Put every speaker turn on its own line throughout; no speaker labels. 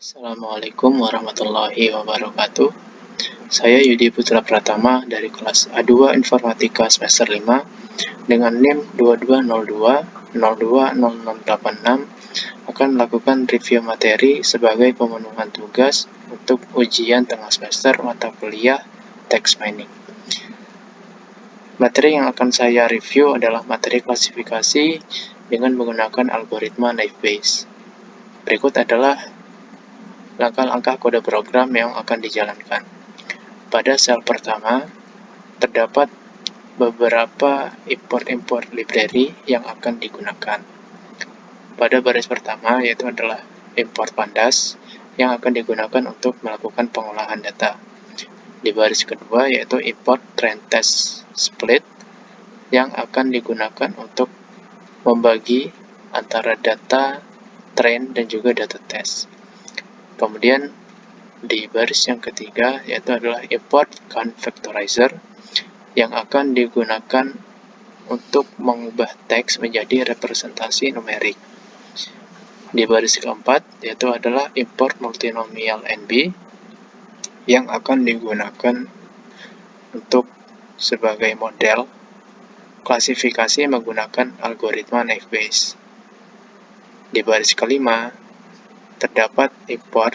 Assalamualaikum warahmatullahi wabarakatuh. Saya Yudi Putra Pratama dari kelas A2 Informatika semester 5 dengan NIM 2202020086 akan melakukan review materi sebagai pemenuhan tugas untuk ujian tengah semester mata kuliah Text Mining. Materi yang akan saya review adalah materi klasifikasi dengan menggunakan algoritma Naive Bayes. Berikut adalah langkah-langkah kode program yang akan dijalankan. Pada sel pertama, terdapat beberapa import-import library yang akan digunakan. Pada baris pertama, yaitu adalah import pandas yang akan digunakan untuk melakukan pengolahan data. Di baris kedua, yaitu import train test split yang akan digunakan untuk membagi antara data train dan juga data test. Kemudian di baris yang ketiga yaitu adalah import count vectorizer yang akan digunakan untuk mengubah teks menjadi representasi numerik. Di baris keempat yaitu adalah import multinomial NB yang akan digunakan untuk sebagai model klasifikasi menggunakan algoritma Naive Bayes. Di baris kelima terdapat import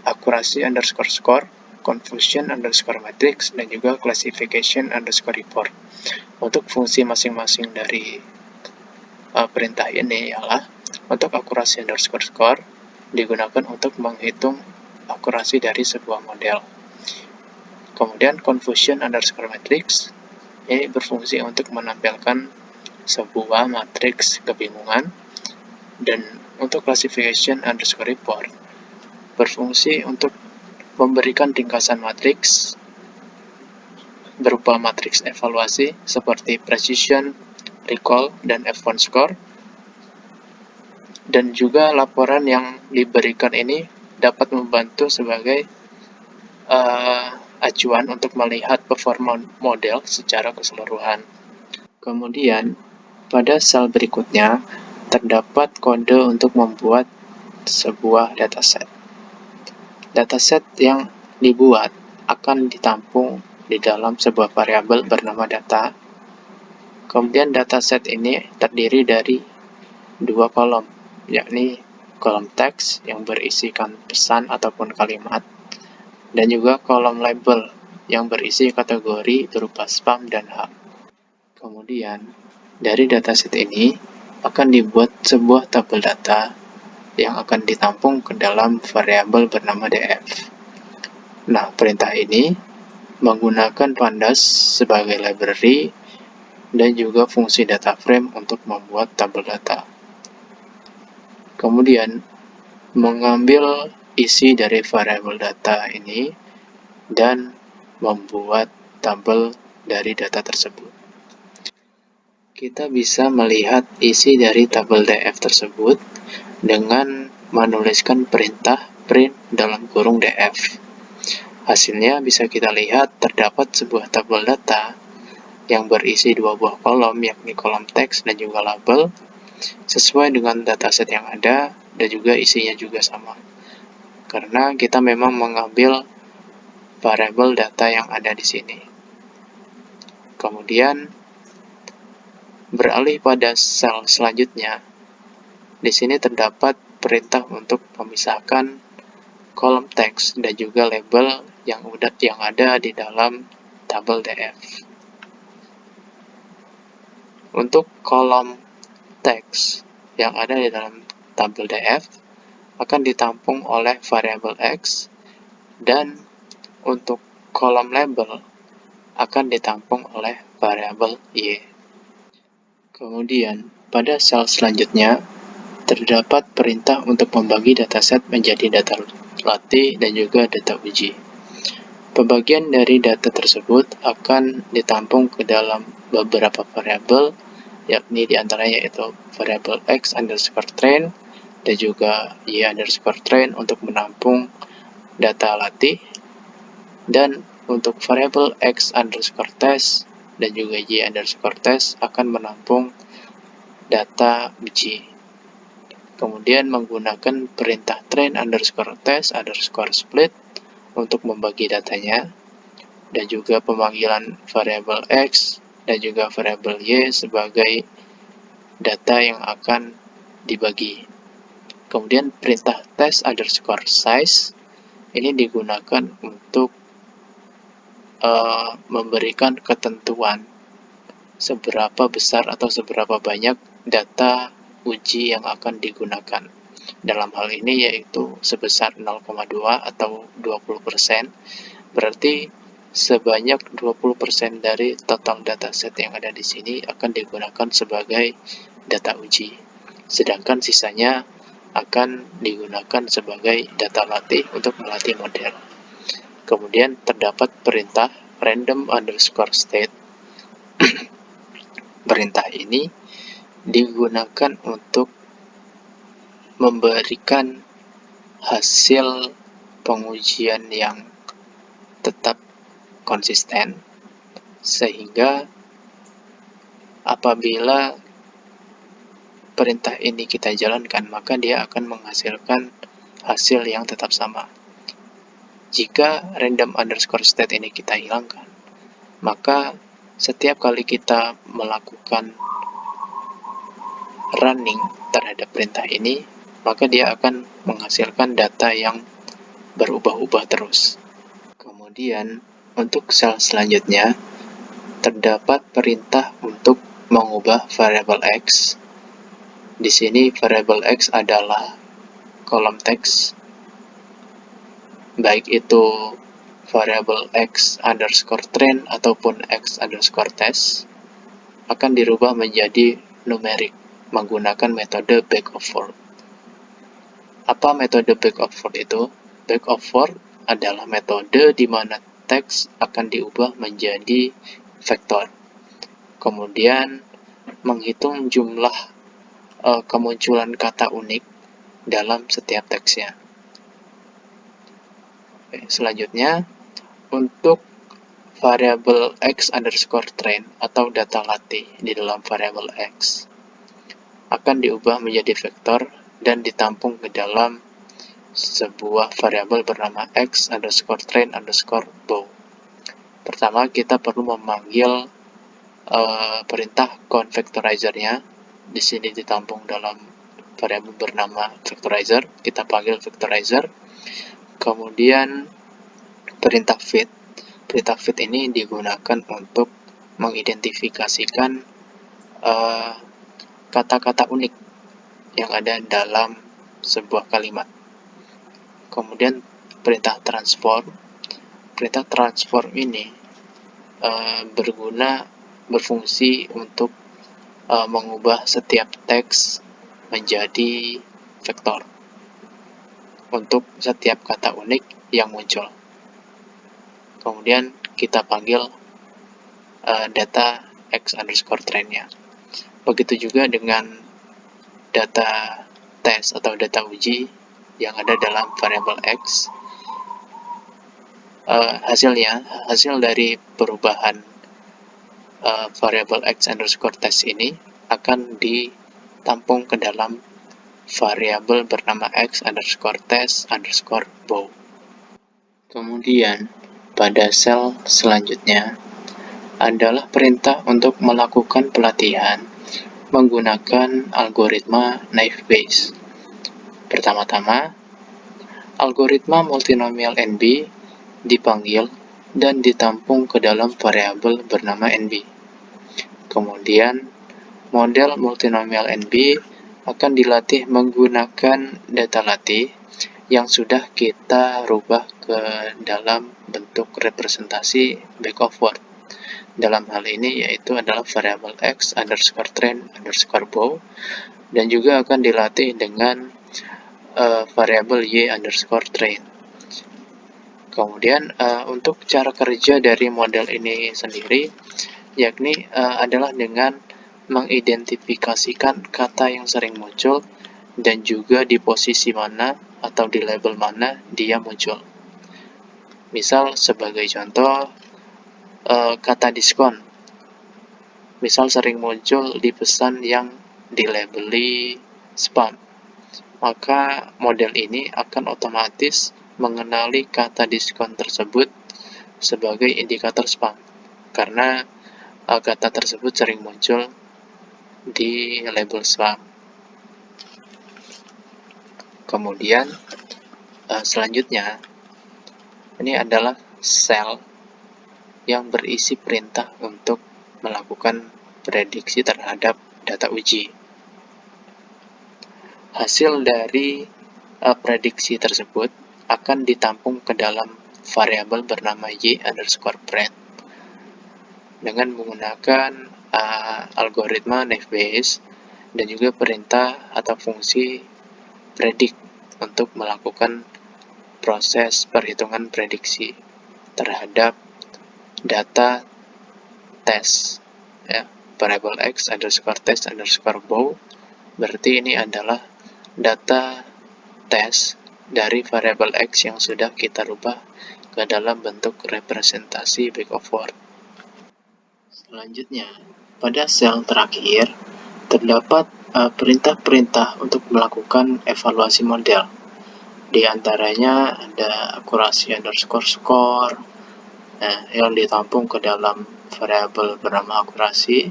akurasi underscore score, confusion underscore matrix, dan juga classification underscore report. Untuk fungsi masing-masing dari perintah ini ialah untuk akurasi underscore score digunakan untuk menghitung akurasi dari sebuah model. Kemudian confusion underscore matrix ini berfungsi untuk menampilkan sebuah matriks kebingungan, dan untuk classification underscore report berfungsi untuk memberikan ringkasan matriks berupa matriks evaluasi seperti precision, recall, dan F1 score. Dan juga laporan yang diberikan ini dapat membantu sebagai acuan untuk melihat performa model secara keseluruhan. Kemudian pada sel berikutnya terdapat kode untuk membuat sebuah dataset. Dataset yang dibuat akan ditampung di dalam sebuah variabel bernama data. Kemudian dataset ini terdiri dari dua kolom, yakni kolom teks yang berisikan pesan ataupun kalimat, dan juga kolom label yang berisi kategori berupa spam dan hak. Kemudian dari dataset ini akan dibuat sebuah tabel data yang akan ditampung ke dalam variabel bernama df. Nah, perintah ini menggunakan pandas sebagai library dan juga fungsi data frame untuk membuat tabel data. Kemudian mengambil isi dari variabel data ini dan membuat tabel dari data tersebut. Kita bisa melihat isi dari tabel df tersebut dengan menuliskan perintah print dalam kurung df. Hasilnya bisa kita lihat terdapat sebuah tabel data yang berisi dua buah kolom, yakni kolom teks dan juga label, sesuai dengan dataset yang ada dan juga isinya juga sama. Karena kita memang mengambil variabel data yang ada di sini. Kemudian beralih pada sel selanjutnya. Di sini terdapat perintah untuk memisahkan kolom teks dan juga label yang ada di dalam tabel df. Untuk kolom teks yang ada di dalam tabel df akan ditampung oleh variabel x, dan untuk kolom label akan ditampung oleh variabel y. Kemudian pada sel selanjutnya terdapat perintah untuk membagi dataset menjadi data latih dan juga data uji. Pembagian dari data tersebut akan ditampung ke dalam beberapa variabel, yakni diantaranya yaitu variabel x underscore train dan juga y underscore train untuk menampung data latih, dan untuk variabel x underscore test dan juga y underscore test akan menampung data uji. Kemudian menggunakan perintah train underscore test underscore split untuk membagi datanya, dan juga pemanggilan variabel X dan juga variabel Y sebagai data yang akan dibagi. Kemudian perintah test underscore size ini digunakan untuk memberikan ketentuan seberapa besar atau seberapa banyak data uji yang akan digunakan. Dalam hal ini yaitu sebesar 0,2 atau 20%, berarti sebanyak 20% dari total dataset yang ada di sini akan digunakan sebagai data uji. Sedangkan sisanya akan digunakan sebagai data latih untuk melatih model. Kemudian terdapat perintah random underscore state. Perintah ini digunakan untuk memberikan hasil pengujian yang tetap konsisten, sehingga apabila perintah ini kita jalankan, maka dia akan menghasilkan hasil yang tetap sama. Jika random underscore state ini kita hilangkan, maka setiap kali kita melakukan running terhadap perintah ini, maka dia akan menghasilkan data yang berubah-ubah terus. Kemudian, untuk sel selanjutnya, terdapat perintah untuk mengubah variabel X. Di sini variabel X adalah kolom teks, baik itu variabel X underscore train ataupun X underscore test, akan dirubah menjadi numerik menggunakan metode back of forth. Apa metode back of forth itu? Back of forth adalah metode di mana teks akan diubah menjadi vektor. Kemudian menghitung jumlah kemunculan kata unik dalam setiap teksnya. Selanjutnya, untuk variabel X underscore train atau data latih di dalam variabel X akan diubah menjadi vektor dan ditampung ke dalam sebuah variabel bernama X underscore train underscore bow. Pertama, kita perlu memanggil perintah convectorizer-nya. Di sini ditampung dalam variabel bernama vectorizer. Kita panggil vectorizer. Kemudian perintah fit. Perintah fit ini digunakan untuk mengidentifikasikan kata-kata unik yang ada dalam sebuah kalimat. Kemudian perintah transform. Perintah transform ini berfungsi untuk mengubah setiap teks menjadi vektor untuk setiap kata unik yang muncul. Kemudian kita panggil data X underscore train-nya. Begitu juga dengan data tes atau data uji yang ada dalam variabel X. Hasil dari perubahan variabel X underscore test ini akan ditampung ke dalam variabel bernama X underscore test underscore bow. Kemudian pada sel selanjutnya adalah perintah untuk melakukan pelatihan menggunakan algoritma naive Bayes. Pertama-tama, algoritma multinomial NB dipanggil dan ditampung ke dalam variabel bernama NB. Kemudian, model multinomial NB akan dilatih menggunakan data latih yang sudah kita rubah ke dalam bentuk representasi back of forth. Dalam hal ini yaitu adalah variabel X underscore train underscore bow, dan juga akan dilatih dengan variabel Y underscore train. Kemudian untuk cara kerja dari model ini sendiri yakni adalah dengan mengidentifikasikan kata yang sering muncul dan juga di posisi mana atau di label mana dia muncul. Misal sebagai contoh, kata diskon misal sering muncul di pesan yang dilabeli spam. maka model ini akan otomatis mengenali kata diskon tersebut sebagai indikator spam, karena kata tersebut sering muncul di label spam. Kemudian selanjutnya, ini adalah sel yang berisi perintah untuk melakukan prediksi terhadap data uji. Hasil dari prediksi tersebut akan ditampung ke dalam variabel bernama y_breadth dengan menggunakan algoritma naive Bayes dan juga perintah atau fungsi predict untuk melakukan proses perhitungan prediksi terhadap data tes, ya, variable x underscore test underscore bow, berarti ini adalah data tes dari variable x yang sudah kita rubah ke dalam bentuk representasi back of word. Selanjutnya, pada sel terakhir terdapat perintah-perintah untuk melakukan evaluasi model. Di antaranya ada akurasi underscore score, yang ditampung ke dalam variabel bernama akurasi.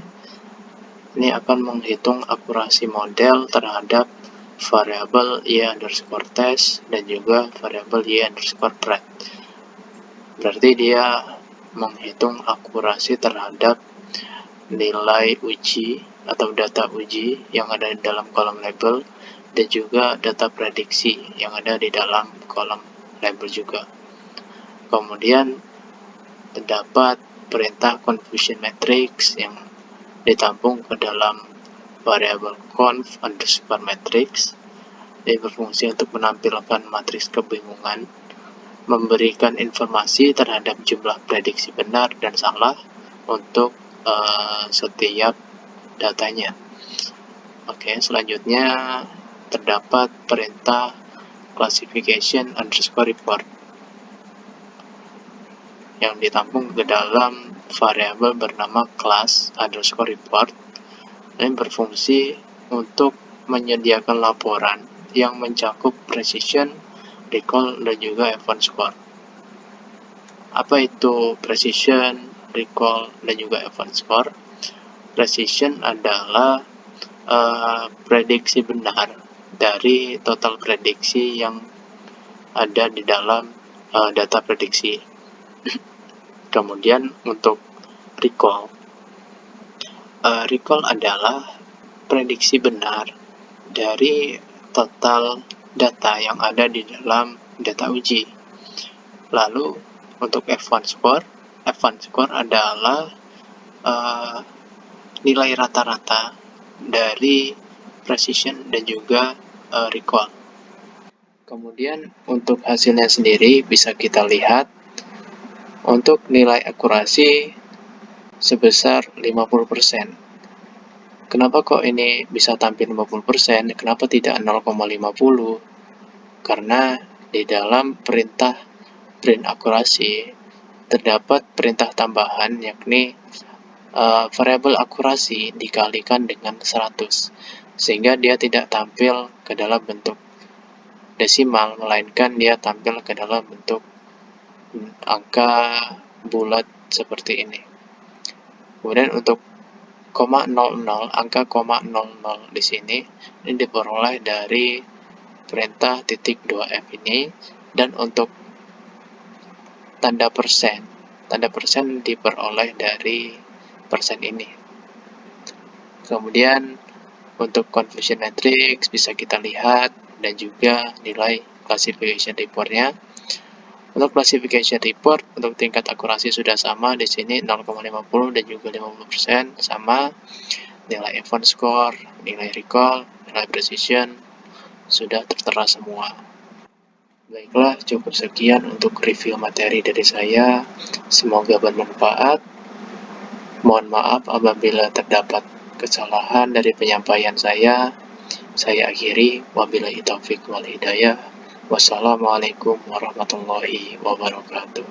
Ini akan menghitung akurasi model terhadap variabel y_test dan juga variabel y_breadth. Berarti dia menghitung akurasi terhadap nilai uji atau data uji yang ada di dalam kolom label dan juga data prediksi yang ada di dalam kolom label juga. Kemudian terdapat perintah confusion matrix yang ditampung ke dalam variabel conf underscore matrix. Dia berfungsi untuk menampilkan matriks kebingungan, memberikan informasi terhadap jumlah prediksi benar dan salah untuk setiap datanya. Oke, selanjutnya terdapat perintah classification underscore report yang ditampung ke dalam variabel bernama class underscore report dan berfungsi untuk menyediakan laporan yang mencakup precision, recall, dan juga event score. Apa itu precision, recall, dan juga event score? Precision adalah prediksi benar dari total prediksi yang ada di dalam data prediksi. Kemudian untuk recall, recall adalah prediksi benar dari total data yang ada di dalam data uji. Lalu untuk event score adalah nilai rata-rata dari precision dan juga recall. Kemudian untuk hasilnya sendiri bisa kita lihat untuk nilai akurasi sebesar 50%. Kenapa kok ini bisa tampil 50%? Kenapa tidak 0,50? Karena di dalam perintah print akurasi terdapat perintah tambahan, yakni variabel akurasi dikalikan dengan 100, sehingga dia tidak tampil ke dalam bentuk desimal, melainkan dia tampil ke dalam bentuk angka bulat seperti ini. Kemudian untuk 0,00, angka 0,00 di sini ini diperoleh dari perintah .2f ini, dan untuk tanda persen diperoleh dari persen ini. Kemudian untuk confusion matrix bisa kita lihat dan juga nilai classification reportnya. Untuk classification report untuk tingkat akurasi sudah sama di sini 0,50 dan juga 50% sama. Nilai event score, nilai recall, nilai precision sudah tertera semua. Baiklah, cukup sekian untuk review materi dari saya. Semoga bermanfaat. Mohon maaf apabila terdapat kesalahan dari penyampaian saya. Saya akhiri, wabillahi taufik wal hidayah. Wassalamualaikum warahmatullahi wabarakatuh.